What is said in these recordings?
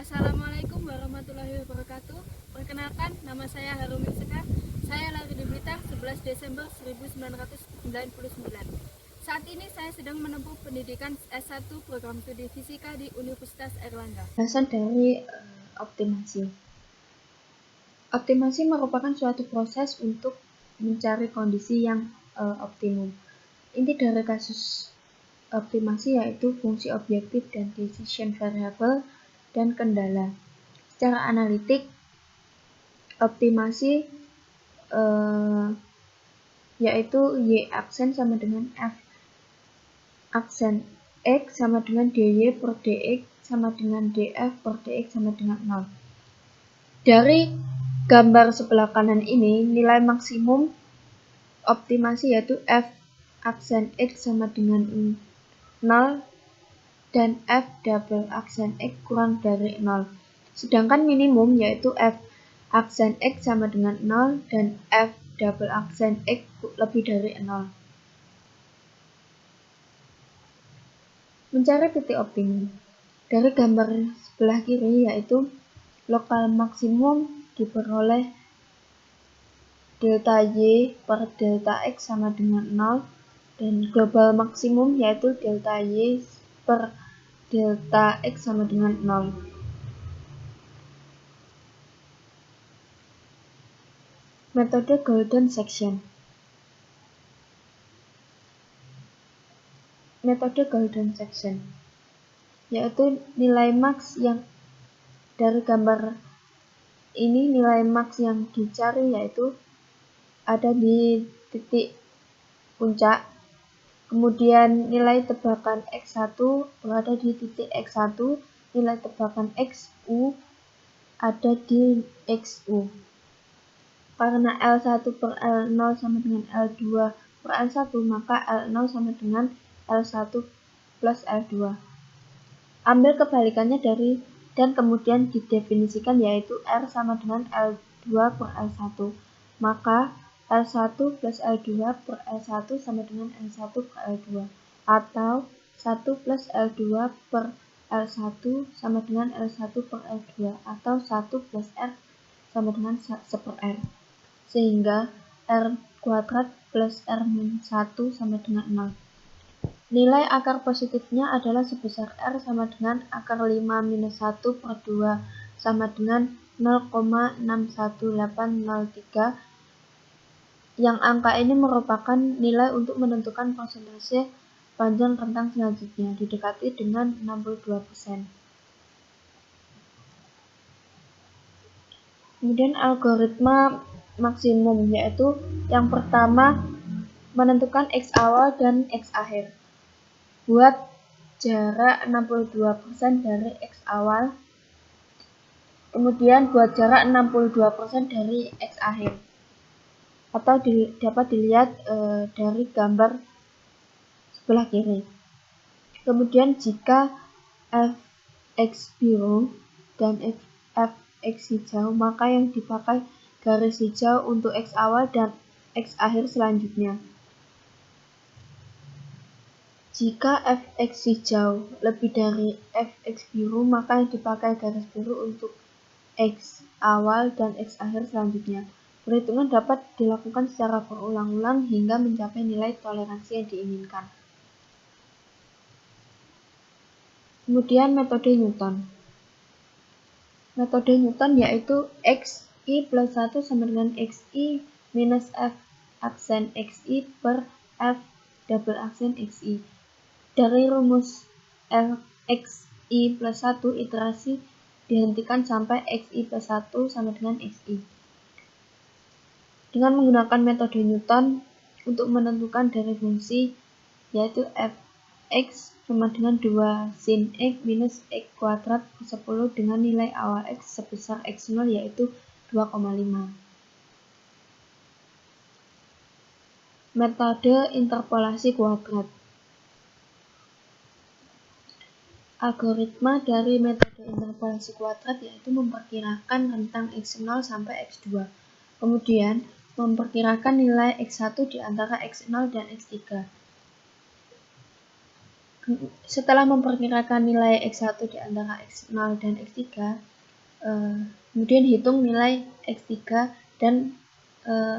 Assalamualaikum warahmatullahi wabarakatuh. Perkenalkan, nama saya Harumi Sekar. Saya lahir di Blitar 11 Desember 1999. Saat ini saya sedang menempuh pendidikan S1 program studi fisika di Universitas Airlangga. Bahasan dari optimasi. Optimasi merupakan suatu proses untuk mencari kondisi yang optimum. Inti dari kasus optimasi yaitu fungsi objektif dan decision variable dan kendala. Secara analitik, optimasi yaitu Y aksen sama dengan F aksen X sama dengan DY per DX sama dengan DF per DX sama dengan 0. Dari gambar sebelah kanan ini, nilai maksimum optimasi yaitu F aksen X sama dengan 0 dan F double aksen X kurang dari 0. Sedangkan minimum yaitu F aksen X sama dengan 0 dan F double aksen X lebih dari 0. Mencari titik optimum. Dari gambar sebelah kiri yaitu lokal maksimum diperoleh delta Y per delta X sama dengan 0 dan global maksimum yaitu delta Y per delta X sama dengan 0. Metode Golden Section. Metode Golden Section yaitu nilai max yang dari gambar ini, nilai max yang dicari yaitu ada di titik puncak, kemudian nilai tebakan X1 berada di titik X1, nilai tebakan XU ada di XU. Karena L1 per L0 sama dengan L2 per L1, maka L0 sama dengan L1 plus L2. Ambil kebalikannya dari dan kemudian didefinisikan yaitu R sama dengan L2 per L1. Maka L1 plus L2 per L1 sama dengan L1 per L2. Atau 1 plus L2 per L1 sama dengan L1 per L2. Atau 1 plus R sama dengan 1 per R. Sehingga R kuadrat plus R-1 sama dengan 0. Nilai akar positifnya adalah sebesar R sama dengan akar 5 minus 1 per 2 sama dengan 0,61803, yang angka ini merupakan nilai untuk menentukan persentase panjang rentang selanjutnya, didekati dengan 62%. Kemudian algoritma maksimum, yaitu yang pertama menentukan X awal dan X akhir. Buat jarak 62% dari X awal, kemudian buat jarak 62% dari X akhir, atau dapat dilihat dari gambar sebelah kiri. Kemudian jika fx biru dan fx hijau, maka yang dipakai garis hijau untuk X awal dan X akhir selanjutnya. Jika fx hijau lebih dari fx biru, maka yang dipakai garis biru untuk X awal dan X akhir selanjutnya. Perhitungan dapat dilakukan secara berulang-ulang hingga mencapai nilai toleransi yang diinginkan. Kemudian metode Newton. Metode Newton yaitu XI plus 1 sama dengan XI minus F aksen XI per F double aksen XI. Dari rumus XI plus 1, iterasi dihentikan sampai XI plus 1 sama dengan XI. Dengan menggunakan metode Newton untuk menentukan dari fungsi yaitu fx sama dengan 2 sin x minus x kuadrat per 10 dengan nilai awal x sebesar x0 yaitu 2,5. Metode interpolasi kuadrat. Algoritma dari metode interpolasi kuadrat yaitu memperkirakan rentang x0 sampai x2. Kemudian memperkirakan nilai x1 di antara x0 dan x3. Setelah memperkirakan nilai X1 di antara X0 dan X3, kemudian hitung nilai X3 dan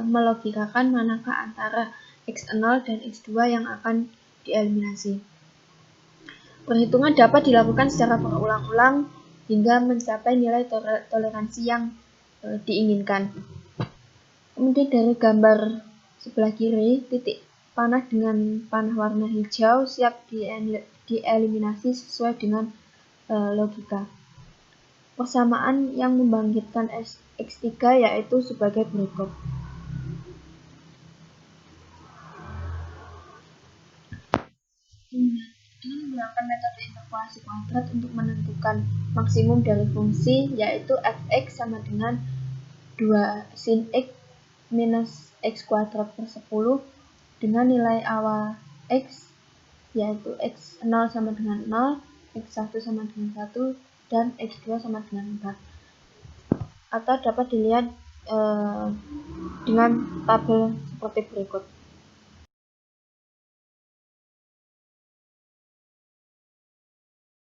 melogikakan manakah antara X0 dan X2 yang akan dieliminasi. Perhitungan dapat dilakukan secara berulang-ulang hingga mencapai nilai toleransi yang diinginkan. Kemudian dari gambar sebelah kiri, titik panah dengan panah warna hijau siap dieliminasi sesuai dengan logika. Persamaan yang membangkitkan X3 yaitu sebagai berikut. Ini menggunakan metode interpolasi kuadrat untuk menentukan maksimum dari fungsi, yaitu fx sama dengan 2 sin x minus x kuadrat per 10 dengan nilai awal x, yaitu x0 sama dengan 0, x1 sama dengan 1, dan x2 sama dengan 4. Atau dapat dilihat dengan tabel seperti berikut.